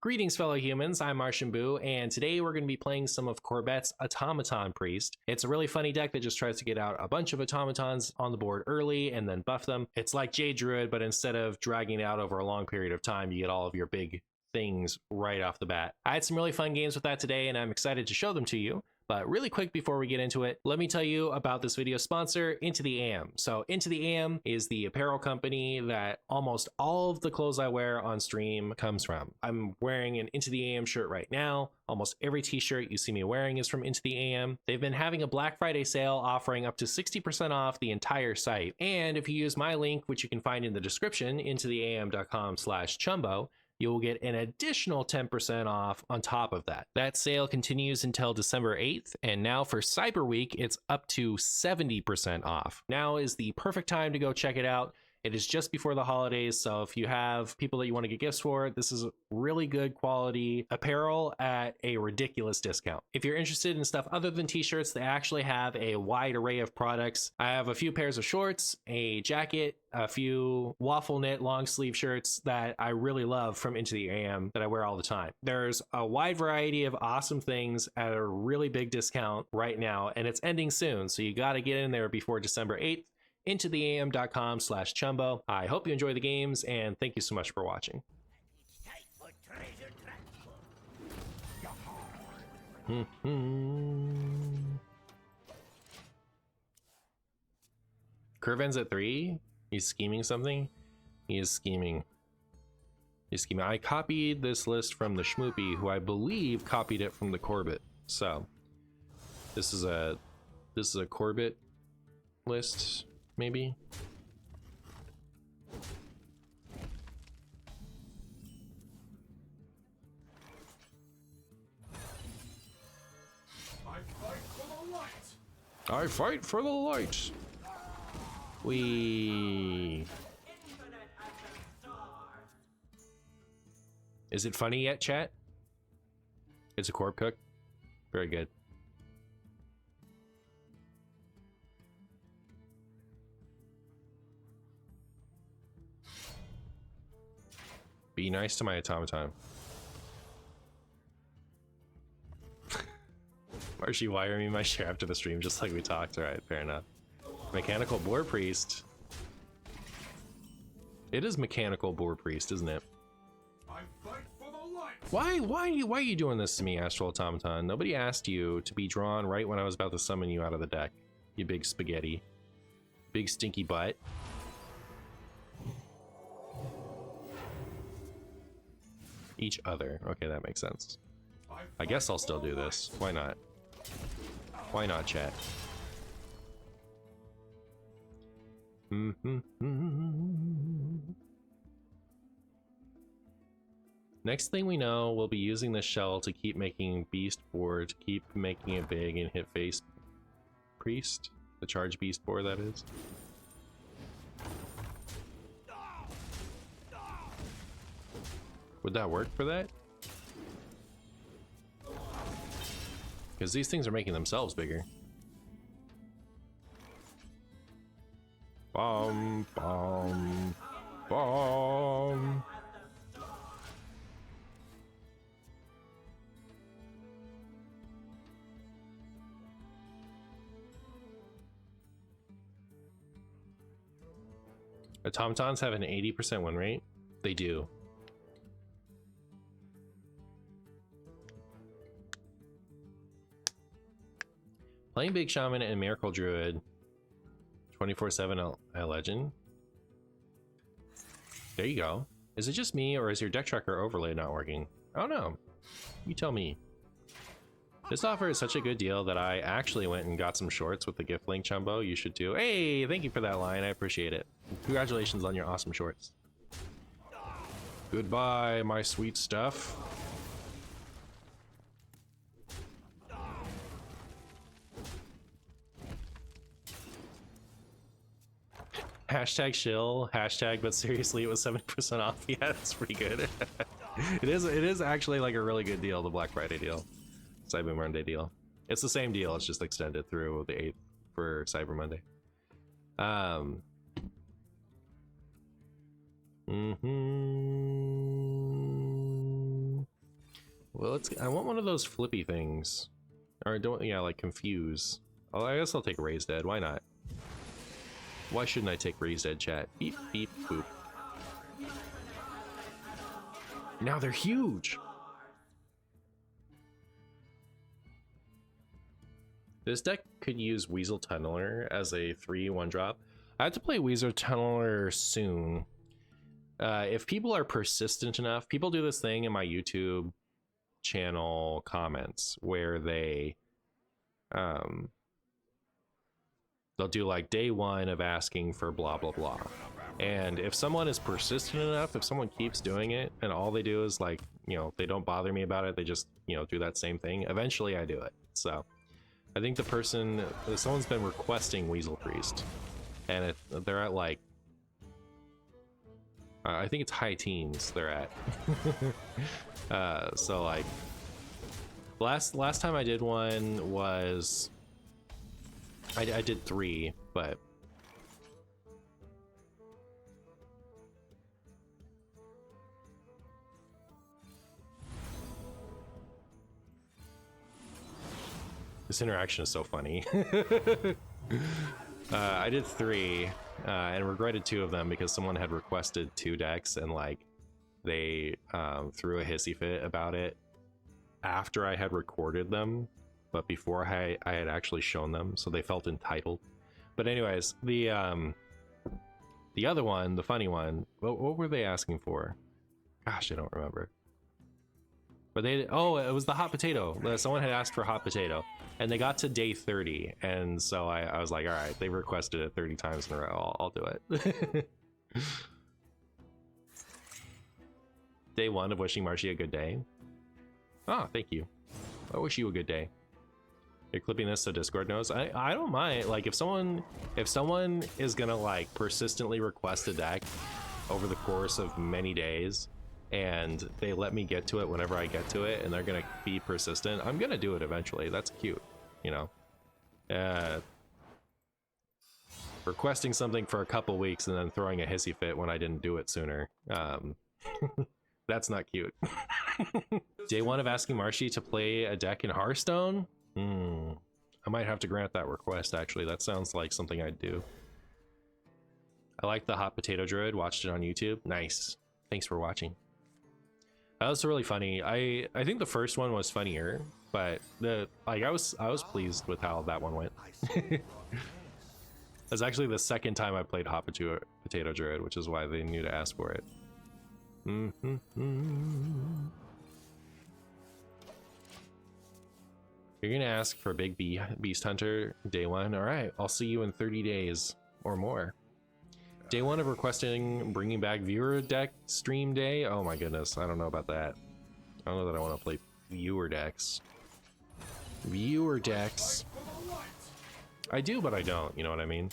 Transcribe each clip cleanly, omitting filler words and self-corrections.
Greetings, fellow humans. I'm MartianBuu, and today we're going to be playing some of Corvette's Automaton Priest. It's a really funny deck that just tries to get out a bunch of automatons on the board early and then buff them. It's like Jade Druid, but instead of dragging it out over a long period of time, you get all of your big things right off the bat. I had some really fun games with that today, and I'm excited to show them to you. But really quick before we get into it, let me tell you about this video sponsor, Into the AM. So Into the AM is the apparel company that almost all of the clothes I wear on stream comes from. I'm wearing an Into the AM shirt right now. Almost every t-shirt you see me wearing is from Into the AM. They've been having a Black Friday sale offering up to 60% off the entire site. And if you use my link, which you can find in the description, intotheam.com/chumbo, you will get an additional 10% off on top of that. That sale continues until December 8th, and now for Cyber Week, it's up to 70% off. Now is the perfect time to go check it out. It is just before the holidays, so if you have people that you want to get gifts for, this is really good quality apparel at a ridiculous discount. If you're interested in stuff other than t-shirts, they actually have a wide array of products. I have a few pairs of shorts, a jacket, a few waffle knit long sleeve shirts that I really love from Into the AM that I wear all the time. There's a wide variety of awesome things at a really big discount right now, and it's ending soon, so you got to get in there before December 8th. intotheam.com/chumbo. I hope you enjoy the games, and thank you so much for watching. Curven's at 3. He's scheming something. He is scheming. He's scheming. I copied this list from the Schmoopy, who I believe copied it from the Corbett. So this is a Corbett list. Maybe. I fight for the light. I fight for the light. Is it funny yet, chat? It's a Corb Cook. Very good. Be nice to my automaton. Marshy, wire me my share after the stream, just like we talked. All right, fair enough. Mechanical Boar Priest. It is Mechanical Boar Priest, isn't it? I fight for the light. Why are you doing this to me, Astral Automaton? Nobody asked you to be drawn right when I was about to summon you out of the deck. You big spaghetti. Big stinky butt. Each other. Okay, that makes sense. I guess I'll still do this. Why not? Why not, chat? Next thing we know, we'll be using the shell to keep making beast board, to keep making it big and hit face priest. The charge beast board, that is. Would that work for that? Because these things are making themselves bigger. Bomb, bomb, bomb. Automatons have an 80% win rate. They do. Playing Big Shaman and Miracle Druid 24/7 a legend. There you go. Is it just me, or is your deck tracker overlay not working? I don't know. You tell me. This offer is such a good deal that I actually went and got some shorts with the gift link, Chumbo. You should too. Hey, thank you for that line. I appreciate it. Congratulations on your awesome shorts. Goodbye, my sweet stuff. Hashtag shill, hashtag, but seriously, it was 70% off. Yeah, that's pretty good. It is actually like a really good deal, the Black Friday deal. Cyber Monday deal. It's the same deal, it's just extended through the 8th for Cyber Monday. Well, I want one of those flippy things. Or don't, yeah, like confuse. Oh, I guess I'll take Raised Dead. Why not? Why shouldn't I take Raised Dead, chat? Beep, beep, boop. Now they're huge! This deck could use Weasel Tunneler as a 3/1 drop. I have to play Weasel Tunneler soon. If people are persistent enough, people do this thing in my YouTube channel comments where they'll do like day 1 of asking for blah blah blah, and if someone is persistent enough, if someone keeps doing it and all they do is like, you know, they don't bother me about it, they just, you know, do that same thing, eventually I do it. So I think someone's been requesting Weasel Priest, and they're at like I think it's high teens they're at. So like last time I did one was I did 3, but this interaction is so funny. I did 3 and regretted 2 of them because someone had requested 2 decks, and like they threw a hissy fit about it after I had recorded them, but before I had actually shown them, so they felt entitled. But anyways, the other one, the funny one, what were they asking for? Gosh, I don't remember. But it was the hot potato. Someone had asked for hot potato, and they got to day 30, and so I was like, all right, they requested it 30 times in a row, I'll do it. Day 1 of wishing Marshy a good day. Ah, thank you. I wish you a good day. You're clipping this so Discord knows. I don't mind. Like, if someone is gonna like persistently request a deck over the course of many days, and they let me get to it whenever I get to it, and they're gonna be persistent, I'm gonna do it eventually. That's cute, you know. Requesting something for a couple weeks and then throwing a hissy fit when I didn't do it sooner. That's not cute. Day 1 of asking Marshy to play a deck in Hearthstone? I might have to grant that request, actually. That sounds like something I'd do. I like the Hot Potato Druid, watched it on YouTube. Nice. Thanks for watching. That was really funny. I think the first one was funnier, but I was pleased with how that one went. That's actually the second time I played Hot Potato Druid, which is why they knew to ask for it. You're gonna ask for Big Beast Hunter day 1. All right, I'll see you in 30 days or more. Day 1 of requesting bringing back viewer deck stream day. Oh my goodness, I don't know about that. I don't know that I want to play viewer decks. Viewer decks. I do, but I don't. You know what I mean?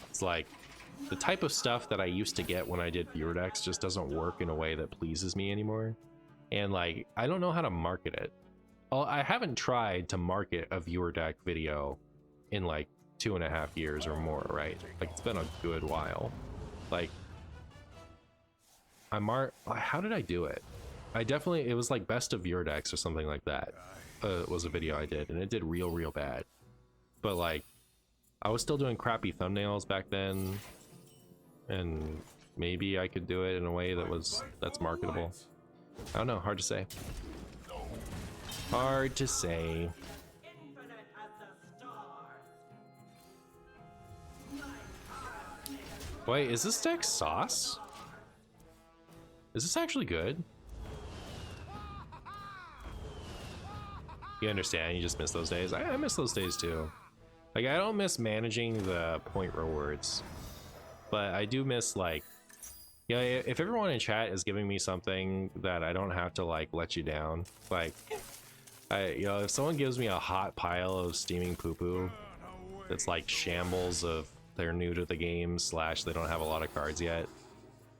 It's like the type of stuff that I used to get when I did viewer decks just doesn't work in a way that pleases me anymore. And like, I don't know how to market it. I haven't tried to market a viewer deck video in like 2.5 years or more, right? Like, it's been a good while. Like, how did I do it? It was like best of viewer decks or something like that. Was a video I did, and it did real bad. But like, I was still doing crappy thumbnails back then, and maybe I could do it in a way that's marketable. I don't know, hard to say. Hard to say. Wait, is this deck sauce? Is this actually good? You understand, you just miss those days. I miss those days too. Like, I don't miss managing the point rewards, but I do miss, like, yeah, if everyone in chat is giving me something that I don't have to like let you down, like, if someone gives me a hot pile of steaming poo-poo that's like shambles of they're new to the game / they don't have a lot of cards yet,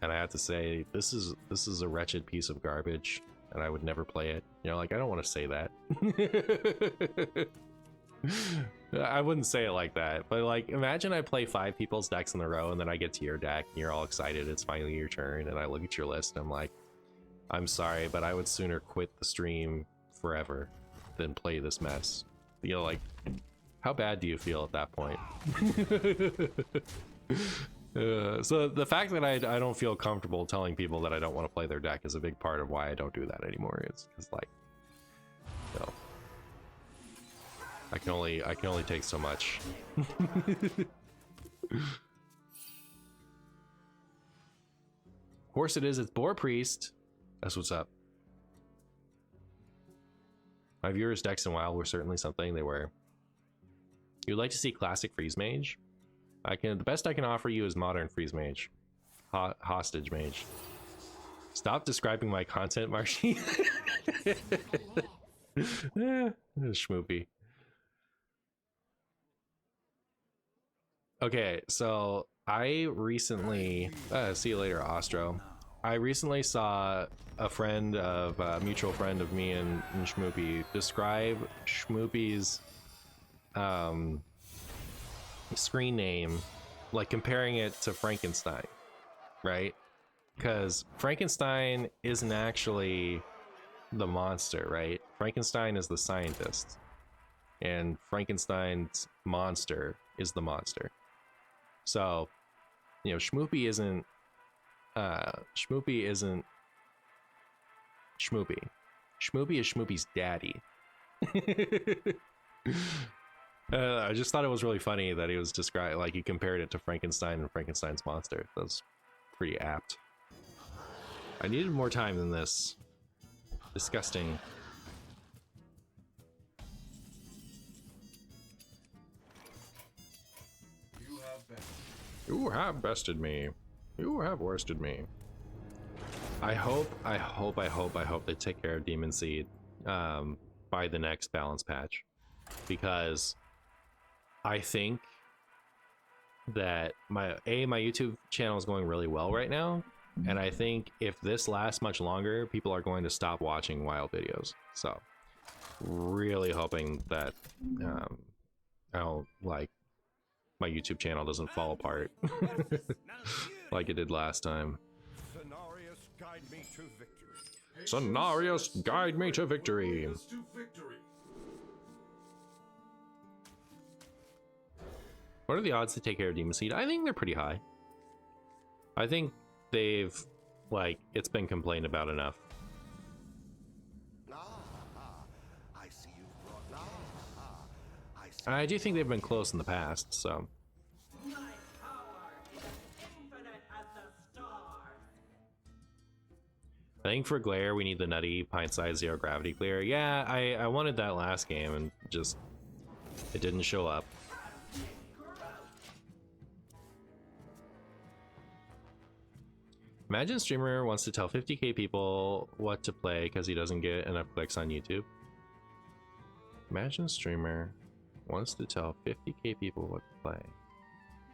and I have to say this is a wretched piece of garbage and I would never play it, you know, like, I don't want to say that. I wouldn't say it like that, but like, imagine I play 5 people's decks in a row and then I get to your deck and you're all excited, it's finally your turn, and I look at your list and I'm like, I'm sorry, but I would sooner quit the stream forever than play this mess. You know, like, how bad do you feel at that point? So the fact that I don't feel comfortable telling people that I don't want to play their deck is a big part of why I don't do that anymore. It's because, like, you know, I can only take so much. Of course it is. It's Boar Priest. That's what's up. My viewers' decks in WoW were certainly something they were. You'd like to see classic Freeze Mage? The best I can offer you is modern Freeze Mage. Hostage Mage. Stop describing my content, Marshy. Schmoopy. Okay, so I recently see you later, Ostro. I recently saw a mutual friend of me and Schmoopy describe Schmoopy's screen name, like comparing it to Frankenstein, right? Because Frankenstein isn't actually the monster, right? Frankenstein is the scientist, and Frankenstein's monster is the monster. So, you know, Schmoopy isn't Schmoopy is Schmoopy's daddy. I just thought it was really funny that he was described, like, he compared it to Frankenstein and Frankenstein's monster. That was pretty apt. I needed more time than this. Disgusting. You have bested me. You have worsted me. I hope they take care of Demon Seed by the next balance patch, because I think that my YouTube channel is going really well right now, and I think if this lasts much longer, people are going to stop watching wild videos. So really hoping that my YouTube channel doesn't fall apart like it did last time. Cenarius, guide me to victory. What are the odds to take care of Demon Seed? I think they're pretty high. I think they've, like, it's been complained about enough. I do think they've been close in the past, so. I think for Glare, we need the nutty pint-sized zero gravity Glare. Yeah, I wanted that last game and just, it didn't show up. Imagine streamer wants to tell 50k people what to play because he doesn't get enough clicks on YouTube. Imagine streamer wants to tell 50k people what to play.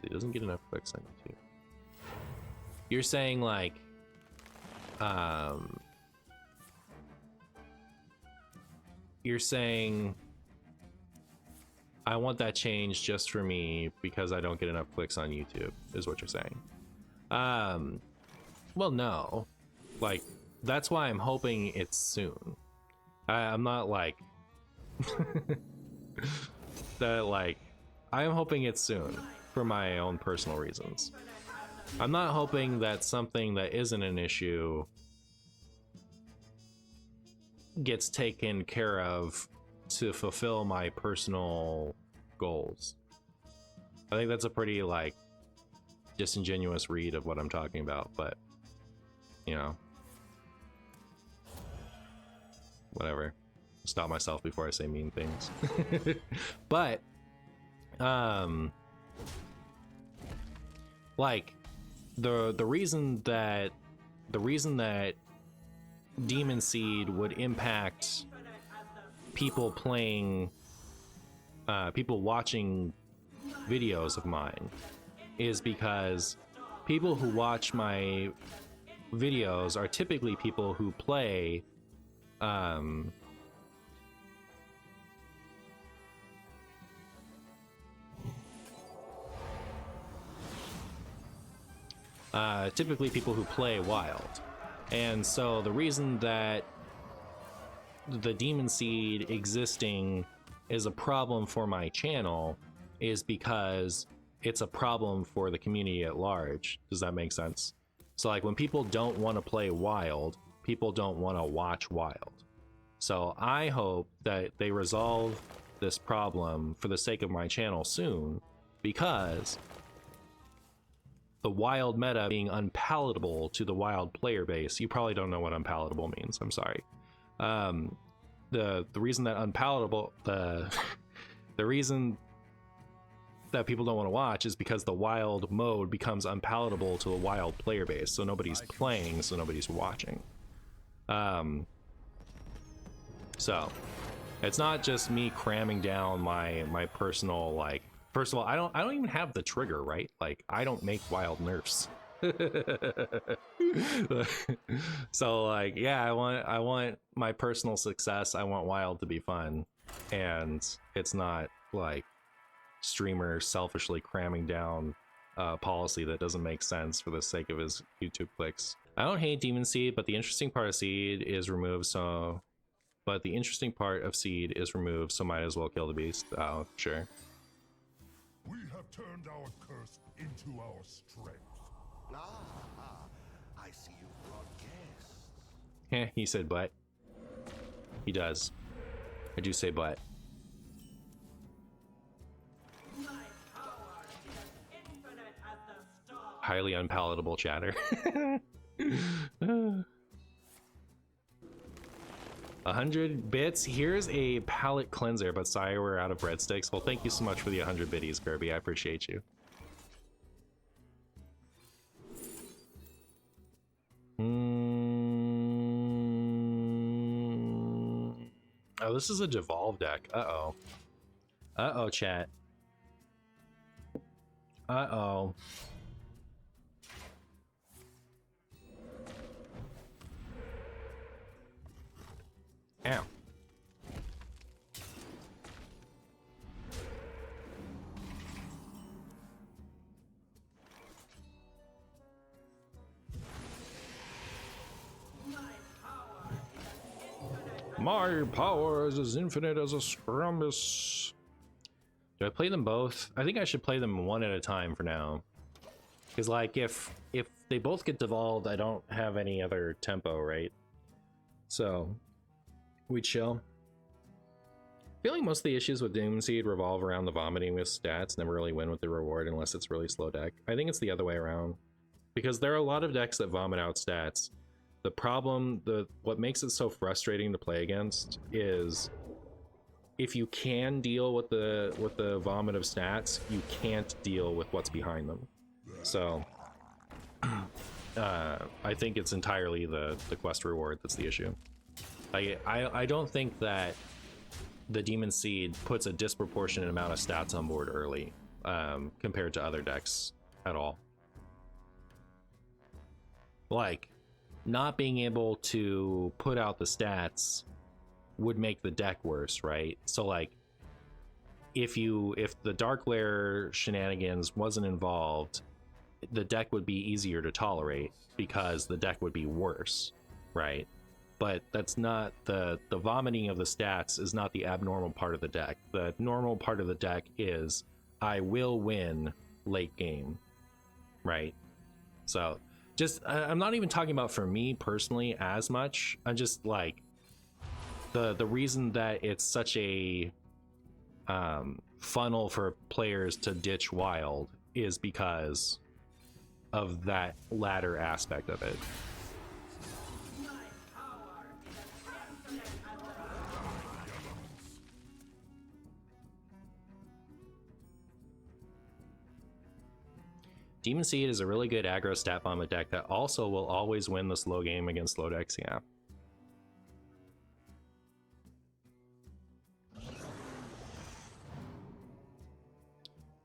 He doesn't get enough clicks on YouTube. You're saying, like, you're saying I want that change just for me because I don't get enough clicks on YouTube, is what you're saying. Well, no, like, that's why I'm hoping it's soon. I'm not like that, like, I am hoping it's soon for my own personal reasons. I'm not hoping that something that isn't an issue gets taken care of to fulfill my personal goals. I think that's a pretty, like, disingenuous read of what I'm talking about, but, you know, whatever. Stop myself before I say mean things. But like, the reason that Demon Seed would impact people playing, people watching videos of mine, is because people who watch my videos are typically people who play typically people who play Wild. And so the reason that the Demon Seed existing is a problem for my channel is because it's a problem for the community at large. Does that make sense? So like when people don't want to play Wild, people don't want to watch Wild. So I hope that they resolve this problem for the sake of my channel soon, because the Wild meta being unpalatable to the Wild player base. You probably don't know what unpalatable means. I'm sorry. The reason that unpalatable, the reason that people don't want to watch is because the Wild mode becomes unpalatable to a Wild player base. So nobody's playing, so nobody's watching. So it's not just me cramming down my personal, like, first of all, I don't even have the trigger, right? Like, I don't make Wild nerfs. So like, yeah, I want my personal success. I want Wild to be fun, and it's not like streamer selfishly cramming down policy that doesn't make sense for the sake of his YouTube clicks. I don't hate Demon Seed, but the interesting part of Seed is removed, so might as well kill the beast. Oh, sure. We have turned our curse into our strength. I see you brought guests. Yeah, he said but. He does. I do say but. My power is as infinite as the stars. Highly unpalatable chatter. 100 bits. Here's a palate cleanser, but sorry, we're out of breadsticks. Well, thank you so much for the 100 biddies, Kirby. I appreciate you. Oh, this is a devolve deck. Uh-oh. Uh-oh, chat. Uh-oh. Ow. My power is as infinite as a scrumbus. Do I play them both? I think I should play them one at a time for now. Because like if they both get devolved, I don't have any other tempo, right? So we chill. I feel like most of the issues with Demon Seed revolve around the vomiting with stats, never really win with the reward unless it's really slow deck. I think it's the other way around. Because there are a lot of decks that vomit out stats. The problem, what makes it so frustrating to play against is if you can deal with the vomit of stats, you can't deal with what's behind them. So I think it's entirely the quest reward that's the issue. I don't think that the Demon Seed puts a disproportionate amount of stats on board early compared to other decks at all. Like, not being able to put out the stats would make the deck worse, right? So like, if the Dark Lair shenanigans wasn't involved, the deck would be easier to tolerate because the deck would be worse, right? But that's not the vomiting of the stats is not the abnormal part of the deck. The normal part of the deck is I will win late game, right? So just I'm not even talking about for me personally as much. I'm just like the reason that it's such a funnel for players to ditch Wild is because of that latter aspect of it. Demon Seed is a really good aggro stat vomit deck that also will always win the slow game against slow decks, yeah.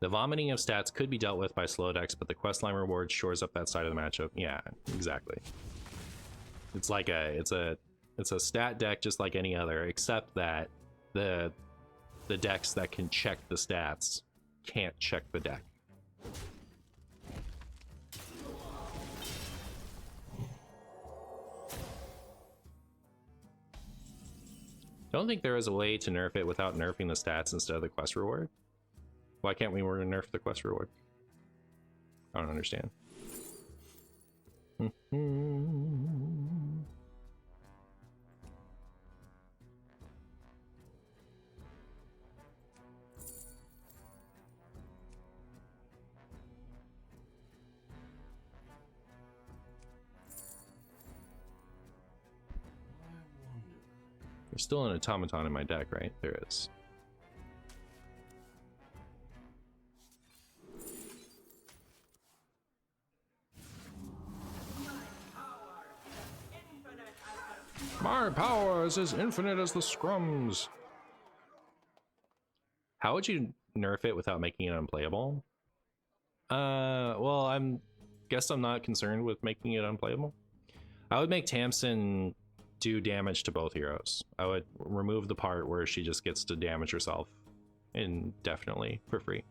The vomiting of stats could be dealt with by slow decks, but the questline reward shores up that side of the matchup. Yeah, exactly. It's like it's a stat deck just like any other, except that the decks that can check the stats can't check the deck. Don't think there is a way to nerf it without nerfing the stats instead of the quest reward. Why can't we nerf the quest reward? I don't understand. There's still an automaton in my deck, right? There is. My power is as infinite as the scrums. How would you nerf it without making it unplayable? Well, guess I'm not concerned with making it unplayable. I would make Tamsin do damage to both heroes. I would remove the part where she just gets to damage herself indefinitely for free.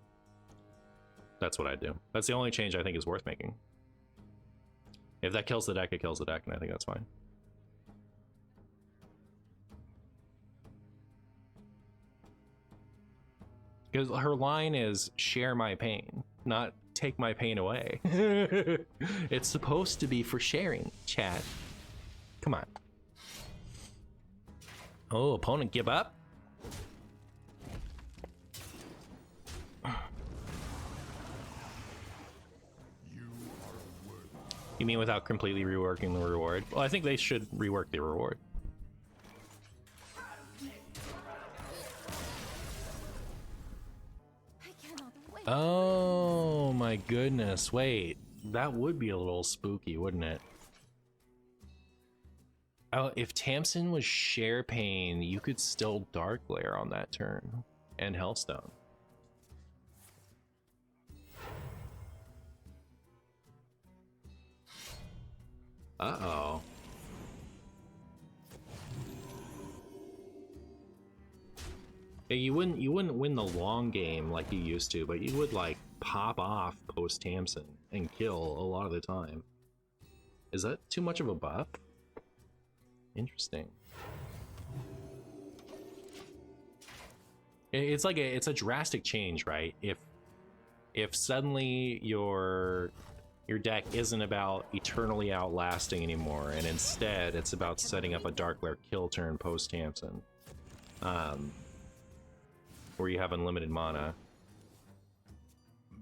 That's what I'd do. That's the only change I think is worth making. If that kills the deck, it kills the deck, and I think that's fine. Because her line is share my pain, not take my pain away. It's supposed to be for sharing, chat. Come on. Oh, opponent give up? You mean without completely reworking the reward? Well, I think they should rework the reward. Oh my goodness, wait. That would be a little spooky, wouldn't it? Oh, if Tamsin was share pain, you could still Dark Lair on that turn and Hearthstone. Uh-oh. Yeah, you wouldn't win the long game like you used to, but you would like pop off post Tamsin and kill a lot of the time. Is that too much of a buff? Interesting. It's like it's a drastic change, right? If suddenly your deck isn't about eternally outlasting anymore, and instead it's about setting up a Dark Lair kill turn post Tamsin, where you have unlimited mana.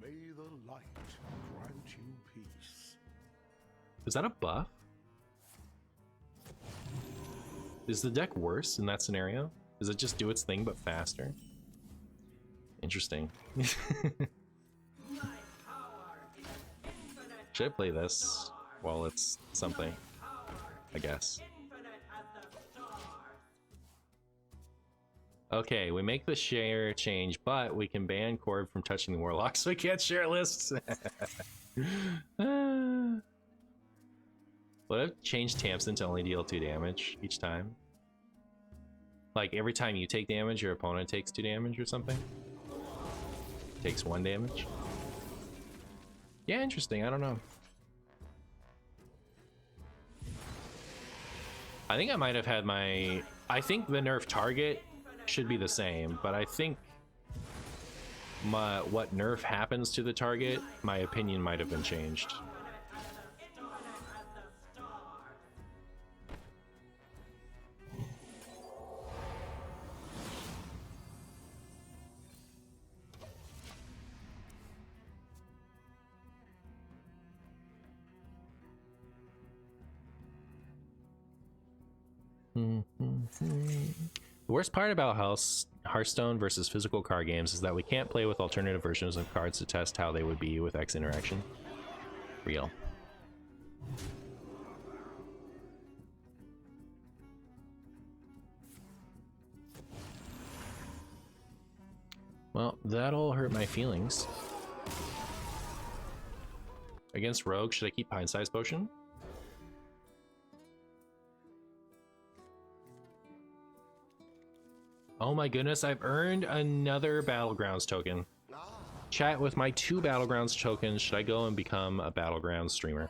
May the light grant you peace. Is that a buff? Is the deck worse in that scenario? Does it just do its thing but faster? Interesting. Should I play this while it's something? I guess. Okay, we make the share change, but we can ban Corb from touching the Warlock, so we can't share lists. Would I change Tamsin to only deal 2 damage each time? Like every time you take damage, your opponent takes 2 damage or something? Takes 1 damage? Yeah, interesting, I don't know. I think I might have had my... I think the nerf target should be the same, but I think what nerf happens to the target, my opinion might have been changed. The worst part about Hearthstone versus physical card games is that we can't play with alternative versions of cards to test how they would be with X interaction. Real. Well, that'll hurt my feelings. Against Rogue, should I keep Pint-Sized Potion? Oh my goodness, I've earned another Battlegrounds token. Chat, with my 2 Battlegrounds tokens, should I go and become a Battlegrounds streamer?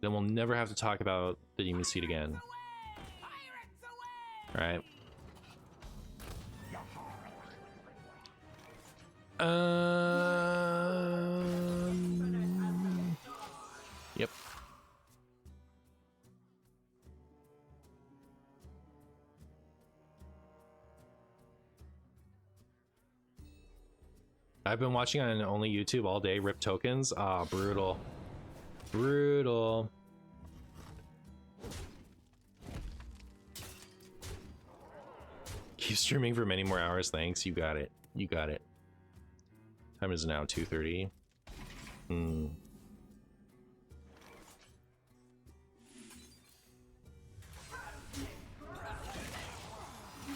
Then we'll never have to talk about the Demon Seed again. All right. Yep. I've been watching on only YouTube all day. Rip tokens. Ah, brutal. Brutal. Keep streaming for many more hours. Thanks. You got it. You got it. Time is now 2:30.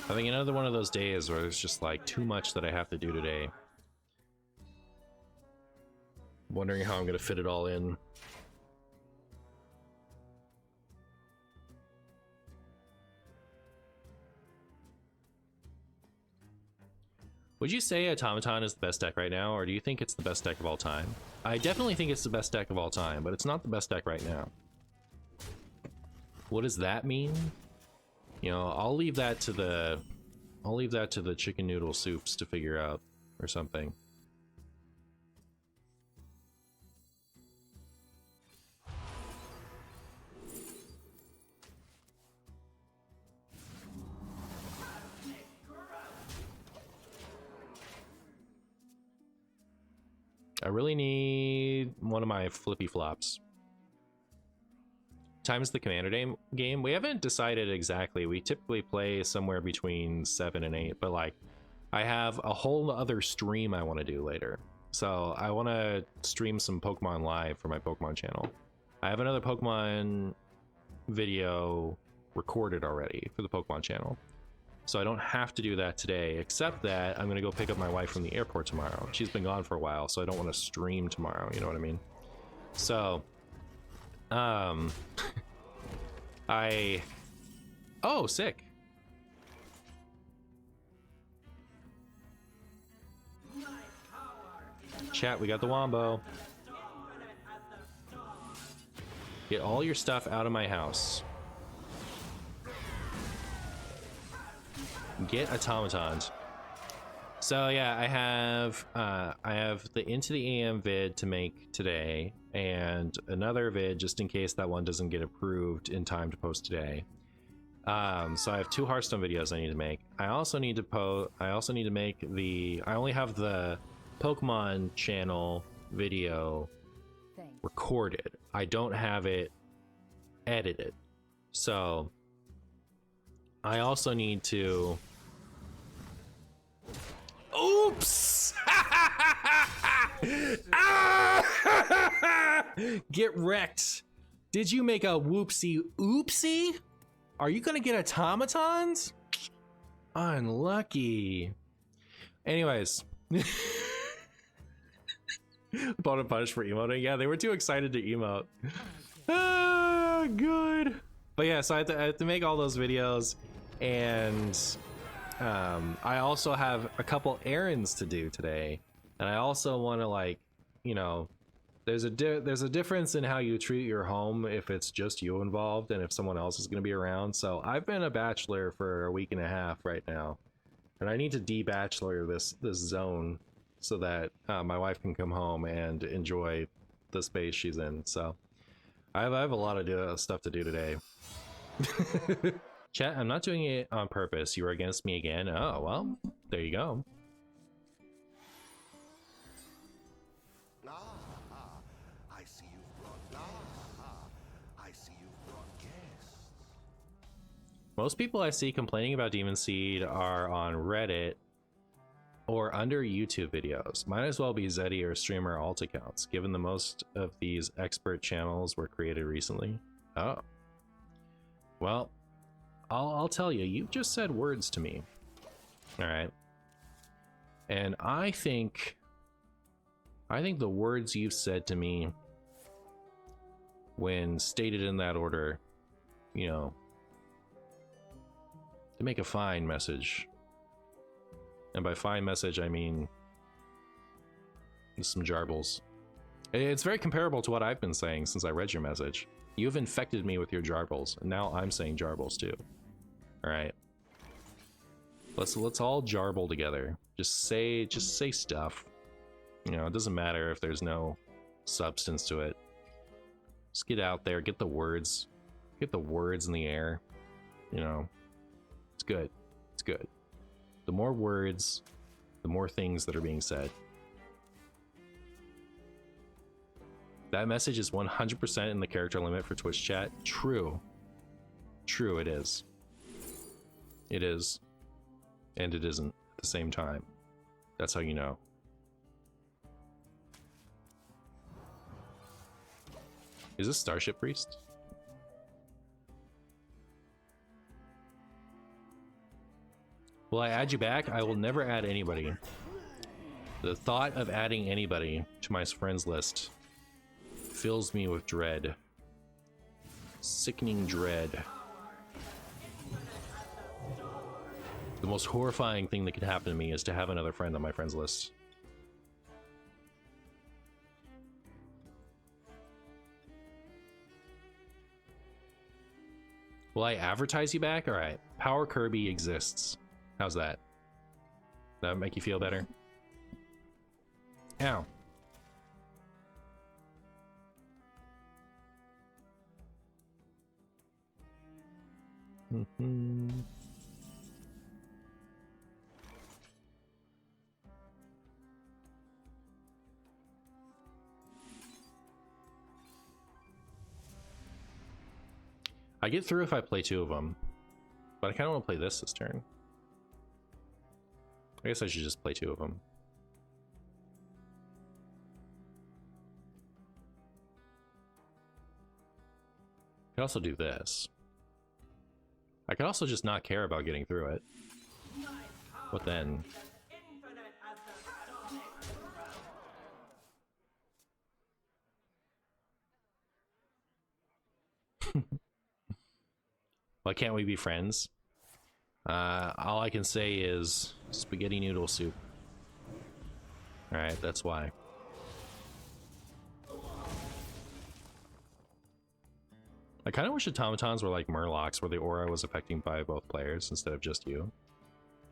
I think another one of those days where there's just like too much that I have to do today. Wondering how I'm gonna fit it all in. Would you say Automaton is the best deck right now, or do you think it's the best deck of all time? I definitely think it's the best deck of all time, but it's not the best deck right now. What does that mean? You know, I'll leave that to the chicken noodle soups to figure out, or something. I really need one of my flippy flops. Time's the commander game. We haven't decided exactly. We typically play somewhere between 7 and 8, but like I have a whole other stream I want to do later. So I want to stream some Pokemon live for my Pokemon channel. I have another Pokemon video recorded already for the Pokemon channel. So I don't have to do that today, except that I'm going to go pick up my wife from the airport tomorrow. She's been gone for a while, so I don't want to stream tomorrow, you know what I mean? So, oh, sick. Chat, we got the Wombo. Get all your stuff out of my house. Get automatons. So yeah, I have the Into the AM vid to make today, and another vid just in case that one doesn't get approved in time to post today. So I have 2 Hearthstone videos I need to make. I also need to make the. I only have the Pokemon channel video recorded. I don't have it edited. So I also need to. Oops! Get wrecked. Did you make a whoopsie oopsie? Are you gonna get automatons? Unlucky. Anyways. Bought a punch for emoting. Yeah, they were too excited to emote. Good. But yeah, so I have to make all those videos, and I also have a couple errands to do today, and I also want to, like, you know, there's a difference in how you treat your home if it's just you involved and if someone else is going to be around. So I've been a bachelor for a week and a half right now, and I need to de-bachelor this zone so that my wife can come home and enjoy the space she's in. So I have a lot of stuff to do today. Chat, I'm not doing it on purpose. You are against me again. Oh, well, there you go. I see you've brought guests. Most people I see complaining about Demon Seed are on Reddit or under YouTube videos. Might as well be Zeddy or streamer alt accounts, given the most of these expert channels were created recently. Oh. Well, I'll tell you, you've just said words to me. All right. And I think the words you've said to me, when stated in that order, you know, to make a fine message. And by fine message, I mean some jarbles. It's very comparable to what I've been saying since I read your message. You've infected me with your jarbles, and now I'm saying jarbles too. All right. Let's all jarble together. Just say stuff. You know, it doesn't matter if there's no substance to it. Just get out there, get the words in the air. You know, it's good. It's good. The more words, the more things that are being said. That message is 100% in the character limit for Twitch chat. True. True, it is. It is. And it isn't at the same time. That's how you know. Is this Starship Priest? Will I add you back? I will never add anybody. The thought of adding anybody to my friends list fills me with dread. Sickening dread. The most horrifying thing that could happen to me is to have another friend on my friends list. Will I advertise you back? Alright. Power Kirby exists. How's that? Does that make you feel better? Ow. I get through if I play 2 of them, but I kind of want to play this turn. I guess I should just play 2 of them. I could also do this. I could also just not care about getting through it. But then... Why can't we be friends? All I can say is spaghetti noodle soup. Alright, that's why. I kind of wish automatons were like murlocs, where the aura was affecting by both players instead of just you.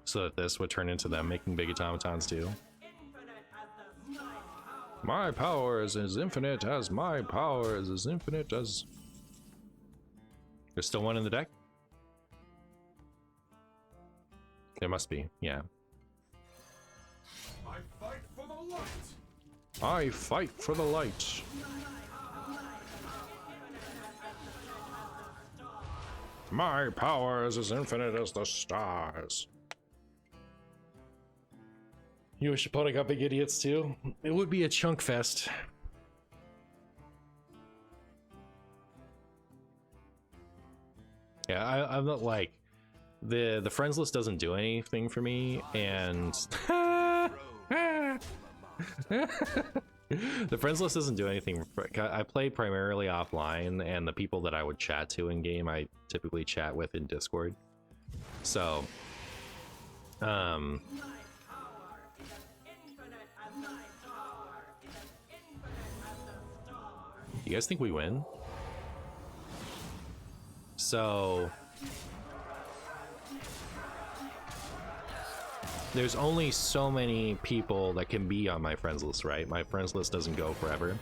So that this would turn into them making big automatons too. My power is as infinite as my power is as infinite as... There's still one in the deck? There must be, yeah. I fight for the light. I fight for the light. My power is as infinite as the stars. You wish opponent got big idiots too? It would be a chunk fest. Yeah, I'm not like... The friends list doesn't do anything for me, and... The friends list doesn't do anything. I play primarily offline, and the people that I would chat to in game, I typically chat with in Discord. So, you guys think we win? So, there's only so many people that can be on my friends list, right? My friends list doesn't go forever.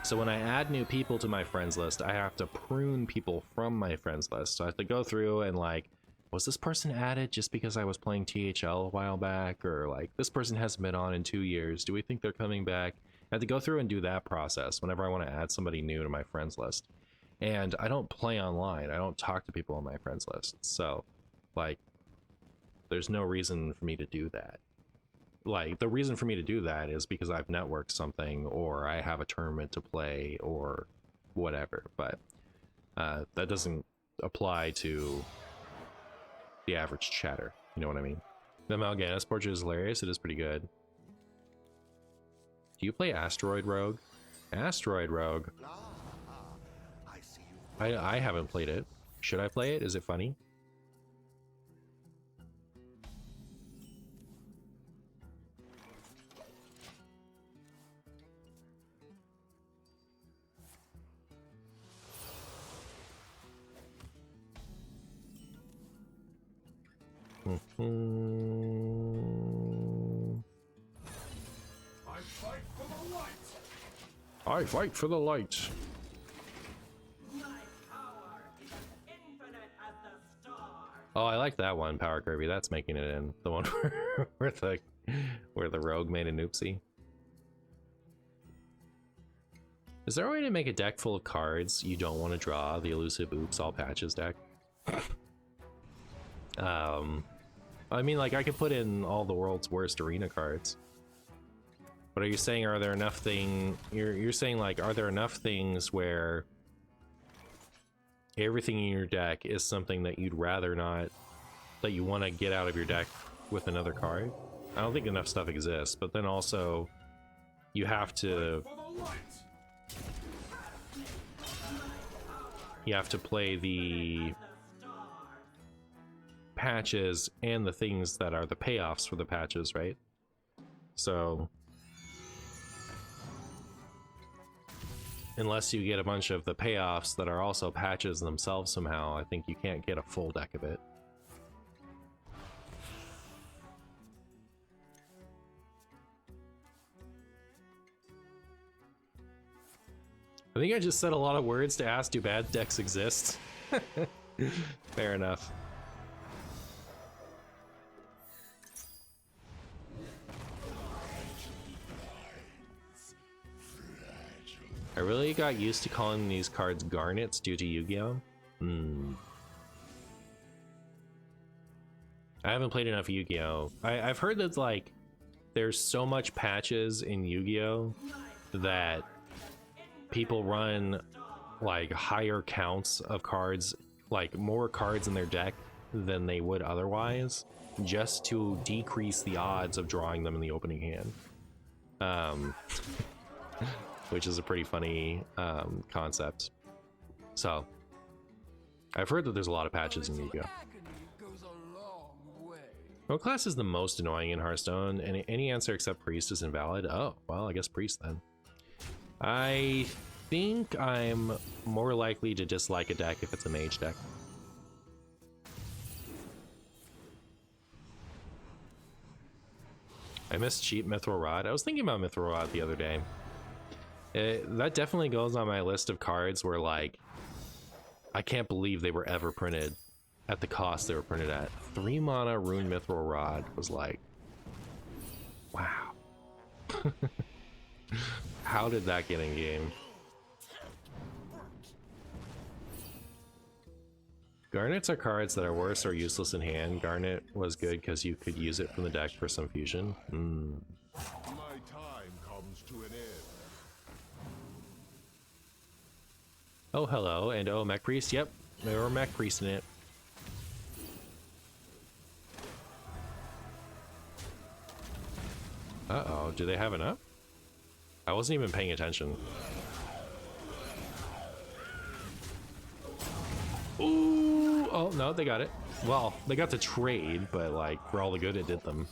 So when I add new people to my friends list, I have to prune people from my friends list. So I have to go through and like, was this person added just because I was playing THL a while back? Or like, this person hasn't been on in 2 years. Do we think they're coming back? I have to go through and do that process whenever I want to add somebody new to my friends list. And I don't play online. I don't talk to people on my friends list. So like, there's no reason for me to do that. Like, the reason for me to do that is because I've networked something, or I have a tournament to play, or whatever. But that doesn't apply to the average chatter. You know what I mean? The Mal'Ganis portrait is hilarious. It is pretty good. Do you play Asteroid Rogue? Asteroid Rogue. I haven't played it. Should I play it? Is it funny? I fight for the light. My power is as infinite as the stars. Oh, I like that one, Power Kirby. That's making it in. The one where the rogue made an oopsie. Is there a way to make a deck full of cards you don't want to draw? The elusive oops all patches deck. I mean, like, I could put in all the world's worst arena cards. But are you saying, are there enough you're saying, like, are there enough things where everything in your deck is something that you'd rather not, that you want to get out of your deck with another card? I don't think enough stuff exists, but then also you have to play the patches and the things that are the payoffs for the patches, right? So unless you get a bunch of the payoffs that are also patches themselves somehow, I think you can't get a full deck of it. I think I just said a lot of words to ask, do bad decks exist? Fair enough. I really got used to calling these cards garnets due to Yu-Gi-Oh! I haven't played enough Yu-Gi-Oh! I've heard that, like, there's so much patches in Yu-Gi-Oh! That people run, like, higher counts of cards, like, more cards in their deck than they would otherwise, just to decrease the odds of drawing them in the opening hand. Which is a pretty funny concept. So, I've heard that there's a lot of patches in Yu-Gi-Oh! What class is the most annoying in Hearthstone? Any answer except Priest is invalid? Oh, well, I guess Priest then. I think I'm more likely to dislike a deck if it's a mage deck. I miss cheap Mithril Rod. I was thinking about Mithril Rod the other day. That definitely goes on my list of cards where, like, I can't believe they were ever printed at the cost they were printed at. 3 mana Rune Mithril Rod was like, wow. How did that get in game? Garnets are cards that are worse or useless in hand. Garnet was good because you could use it from the deck for some fusion. My time comes to an end. Oh, hello, and oh, Mech Priest. Yep, there were Mech Priest in it. Uh-oh, do they have enough? I wasn't even paying attention. Ooh, oh, no, they got it. Well, they got to trade, but, like, for all the good it did them.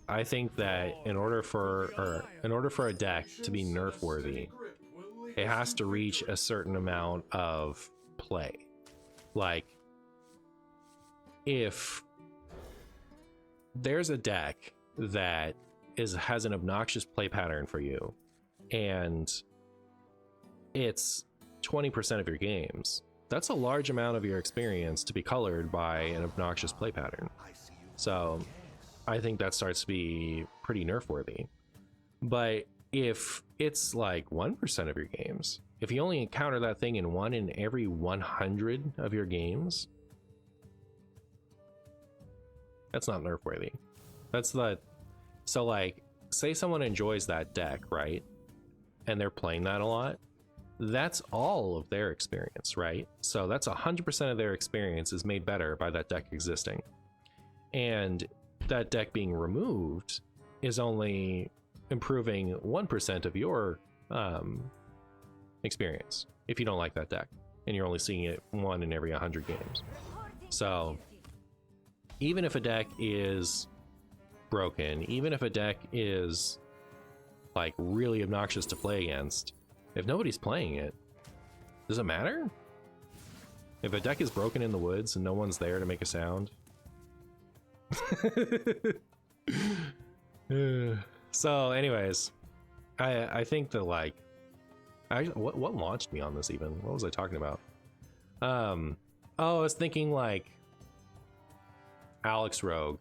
I think that in order for a deck to be nerf worthy, it has to reach a certain amount of play. Like, if there's a deck that has an obnoxious play pattern for you, and it's 20% of your games, that's a large amount of your experience to be colored by an obnoxious play pattern. So I think that starts to be pretty nerf worthy. But if it's like 1% of your games, if you only encounter that thing in 1 in every 100 of your games, that's not nerf worthy. So, like, say someone enjoys that deck, right? And they're playing that a lot. That's all of their experience, right? So that's 100% of their experience is made better by that deck existing. And that deck being removed is only improving 1% of your experience if you don't like that deck and you're only seeing it 1 in every 100 games. So even if a deck is broken, even if a deck is, like, really obnoxious to play against, if nobody's playing it, does it matter? If a deck is broken in the woods and no one's there to make a sound. So anyways, I think that like what launched me on this even? What was I talking about? Oh, I was thinking like Alex Rogue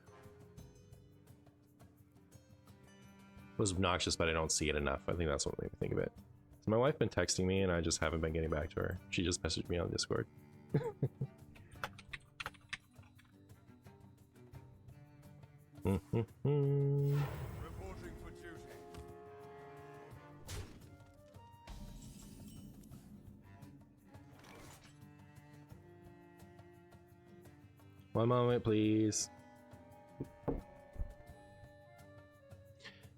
was obnoxious, but I don't see it enough. I think that's what made me think of it. So my wife been texting me and I just haven't been getting back to her. She just messaged me on Discord. Reporting for duty. One moment, please.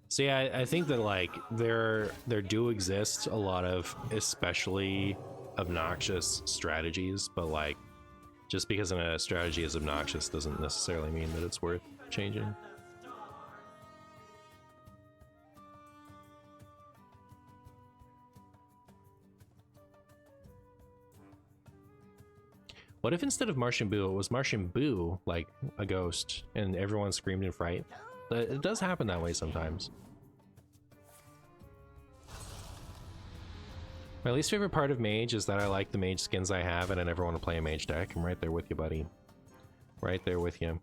So yeah, I think that like there do exist a lot of especially obnoxious strategies, but like just because a strategy is obnoxious doesn't necessarily mean that it's worth changing. What if instead of MartianBuu, it was MartianBuu, like a ghost, and everyone screamed in fright? It does happen that way sometimes. My least favorite part of Mage is that I like the Mage skins I have, and I never want to play a Mage deck. I'm right there with you, buddy. Right there with you.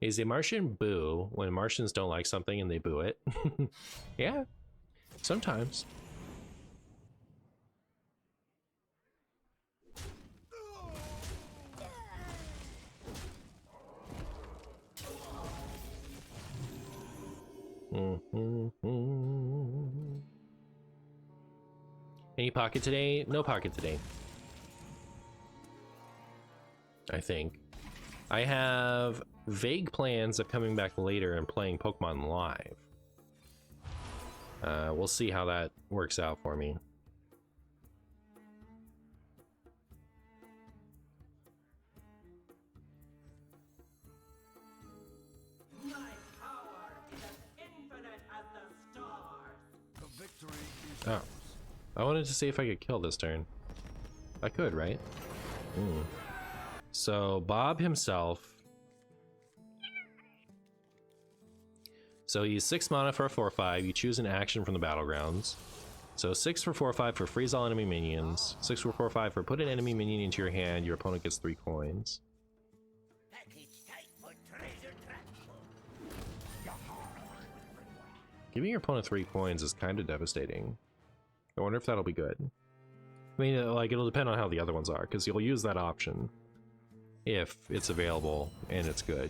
Is a Martian boo when Martians don't like something and they boo it? Yeah, sometimes. Any pocket today? No pocket today. I think. I have vague plans of coming back later and playing Pokemon Live. We'll see how that works out for me. My power is as infinite as the stars. The victory is Oh. I wanted to see if I could kill this turn. I could, right? So Bob himself. So he's 6 mana for a 4/5. You choose an action from the battlegrounds. So 6 for 4/5 for freeze all enemy minions. 6 for 4/5 for put an enemy minion into your hand. Your opponent gets 3 coins. Giving your opponent 3 coins is kind of devastating. I wonder if that'll be good. I mean, like, it'll depend on how the other ones are, because you'll use that option if it's available and it's good.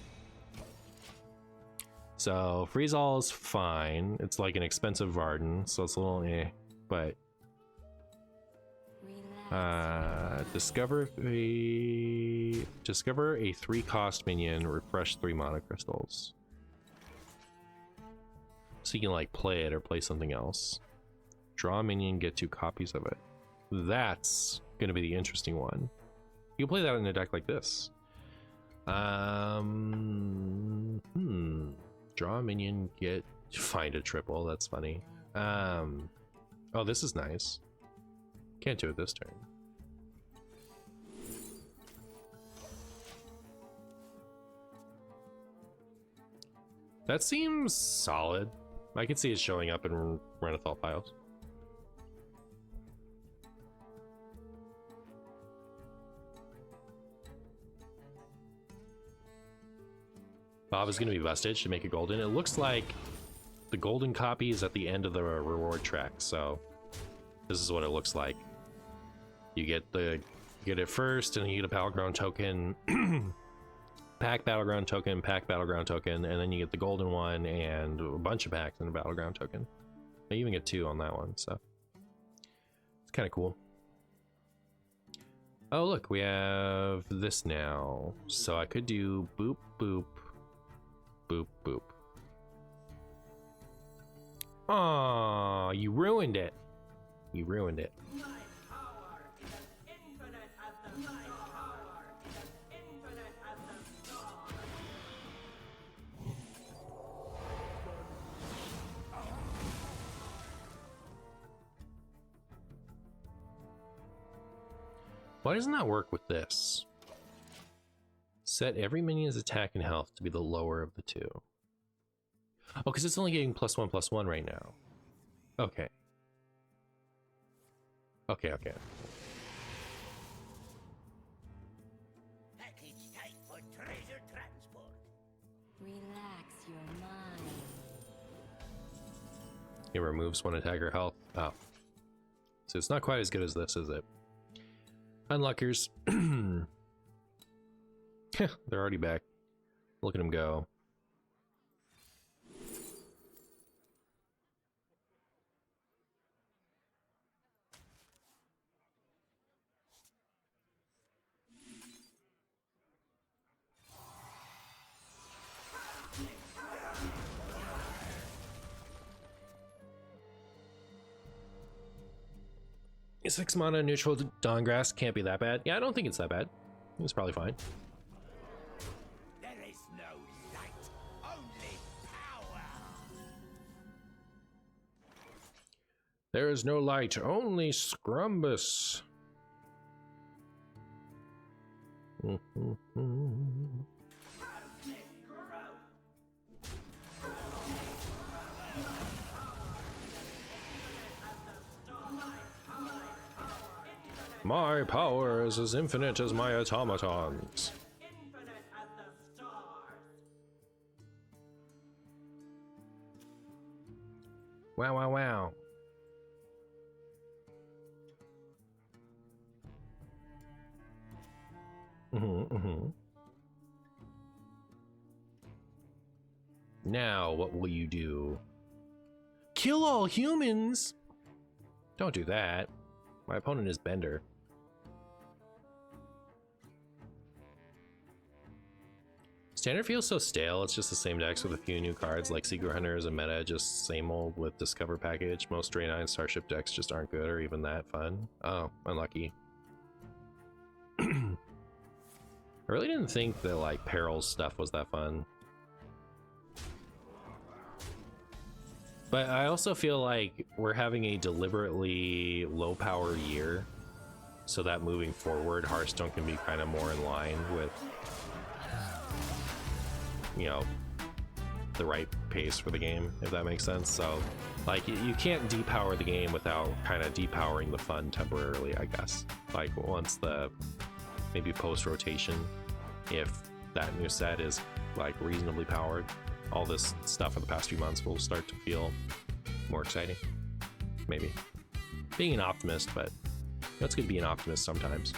So freeze all is fine. It's like an expensive Varden, so it's a little eh, but discover a 3-cost minion, refresh 3 mana crystals. So you can like play it or play something else. Draw a minion, get 2 copies of it. That's gonna be the interesting one. You can play that in a deck like this. Draw a minion, find a triple. That's funny. Oh, this is nice. Can't do it this turn. That seems solid. I can see it showing up in Renathal piles. Bob is going to be busted to make a golden. It looks like the golden copy is at the end of the reward track, so this is what it looks like. You get it first, and you get a battleground token, pack battleground token, pack battleground token, and then you get the golden one and a bunch of packs and a battleground token. I even get 2 on that one, so it's kind of cool. Oh, look, we have this now, so I could do boop boop. Boop, boop. Aw, you ruined it. You ruined it. My power is as infinite as the stars. Why doesn't that work with this? Set every minion's attack and health to be the lower of the two. Oh, because it's only getting +1/+1 right now. Okay. Okay. Package type for treasure transport. Relax your mind. It removes one attacker health. Oh. So it's not quite as good as this, is it? Unluckers. They're already back. Look at them go. A 6 mana neutral Dawngrass can't be that bad. Yeah, I don't think it's that bad. It's probably fine. There is no light, only power. There is no light, only Scrumbus. My power is as infinite as my automatons. Infinite as the stars. Wow. Now, what will you do? Kill all humans? Don't do that. My opponent is Bender. Standard feels so stale. It's just the same decks with a few new cards like Secret Hunter as a meta, just same old with Discover package. Most Drain 9 Starship decks just aren't good or even that fun. Oh, unlucky. I really didn't think that like Perils stuff was that fun. But I also feel like we're having a deliberately low power year so that moving forward Hearthstone can be kind of more in line with, you know, the right pace for the game, if that makes sense. So like you can't depower the game without kind of depowering the fun temporarily, I guess. Like once the maybe post rotation, if that new set is like reasonably powered, all this stuff for the past few months will start to feel more exciting. Maybe being an optimist, but it's good to be an optimist sometimes.